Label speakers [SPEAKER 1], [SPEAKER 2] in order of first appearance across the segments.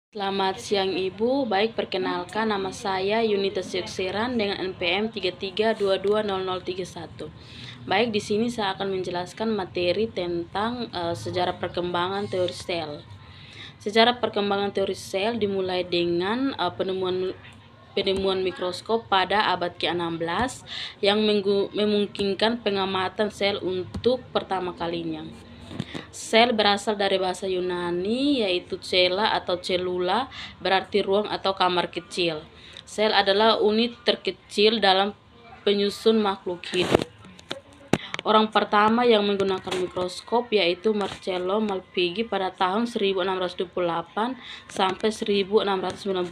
[SPEAKER 1] Selamat siang Ibu, baik perkenalkan nama saya Yunita Syukseran dengan NPM 33220031. Baik, di sini saya akan menjelaskan materi tentang sejarah perkembangan teori sel. Sejarah perkembangan teori sel dimulai dengan penemuan mikroskop pada abad ke-16 yang memungkinkan pengamatan sel untuk pertama kalinya. Sel berasal dari bahasa Yunani yaitu cella atau cellula, berarti ruang atau kamar kecil. Sel adalah unit terkecil dalam penyusun makhluk hidup. Orang pertama yang menggunakan mikroskop yaitu Marcello Malpighi pada tahun 1628 sampai 1694.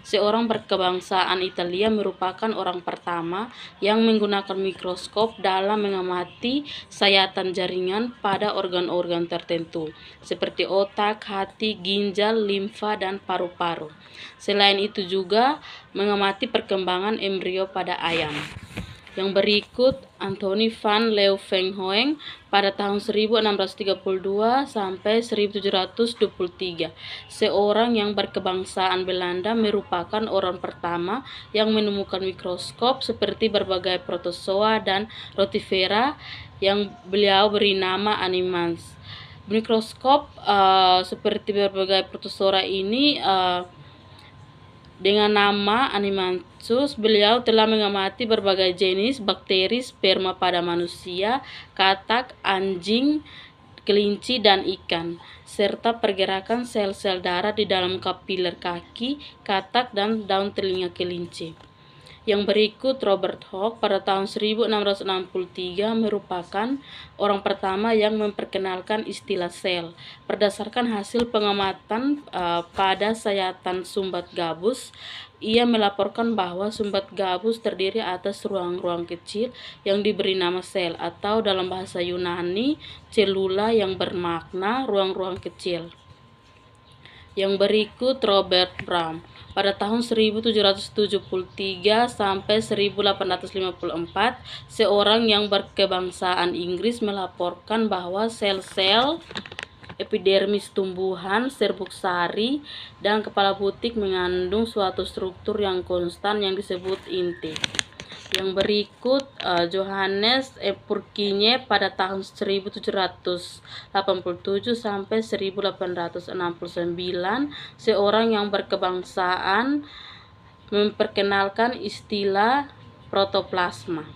[SPEAKER 1] Seorang berkebangsaan Italia merupakan orang pertama yang menggunakan mikroskop dalam mengamati sayatan jaringan pada organ-organ tertentu seperti otak, hati, ginjal, limfa, dan paru-paru. Selain itu juga mengamati perkembangan embrio pada ayam. Yang berikut Anthony van Leeuwenhoek pada tahun 1632 sampai 1723. Seorang yang berkebangsaan Belanda merupakan orang pertama yang menemukan mikroskop seperti berbagai protozoa dan rotifera yang beliau beri nama Animans. Mikroskop seperti berbagai protozoa ini dengan nama Animansus, beliau telah mengamati berbagai jenis bakteri sperma pada manusia, katak, anjing, kelinci, dan ikan, serta pergerakan sel-sel darah di dalam kapiler kaki, katak, dan daun telinga kelinci. Yang berikut Robert Hooke pada tahun 1663 merupakan orang pertama yang memperkenalkan istilah sel. Berdasarkan hasil pengamatan pada sayatan sumbat gabus, ia melaporkan bahwa sumbat gabus terdiri atas ruang-ruang kecil yang diberi nama sel, atau dalam bahasa Yunani cellula, yang bermakna ruang-ruang kecil. Yang berikut Robert Brown pada tahun 1773 sampai 1854, seorang yang berkebangsaan Inggris melaporkan bahwa sel-sel epidermis tumbuhan, serbuk sari, dan kepala butik mengandung suatu struktur yang konstan yang disebut inti. Yang berikut Johannes Purkinje pada tahun 1787 sampai 1869, seorang yang berkebangsaan memperkenalkan istilah protoplasma.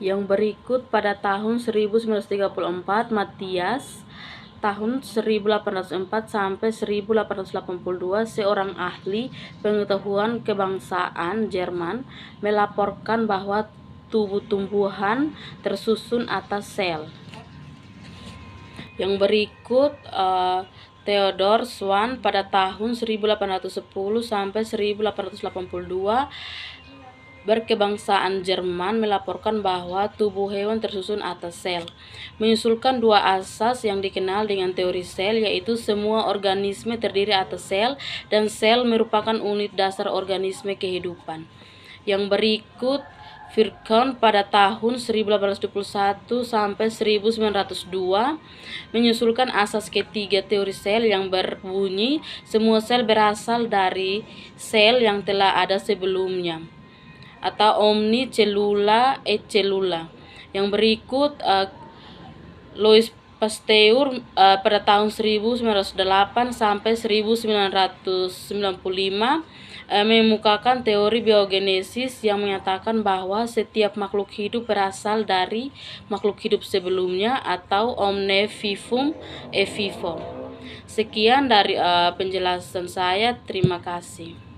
[SPEAKER 1] Yang berikut pada tahun 1934 Matthias tahun 1804 sampai 1882, seorang ahli pengetahuan kebangsaan Jerman melaporkan bahwa tubuh tumbuhan tersusun atas sel. Yang berikut Theodor Schwann pada tahun 1810 sampai 1882, berkebangsaan Jerman, melaporkan bahwa tubuh hewan tersusun atas sel, menyusulkan dua asas yang dikenal dengan teori sel, yaitu semua organisme terdiri atas sel dan sel merupakan unit dasar organisme kehidupan. Yang berikut Virchow pada tahun 1821 sampai 1902 menyusulkan asas ketiga teori sel yang berbunyi semua sel berasal dari sel yang telah ada sebelumnya, atau omni cellula et cellula. Yang berikut Louis Pasteur pada tahun 1908 sampai 1995 mengemukakan teori biogenesis yang menyatakan bahwa setiap makhluk hidup berasal dari makhluk hidup sebelumnya, atau omne vivum e vivo. Sekian dari penjelasan saya, terima kasih.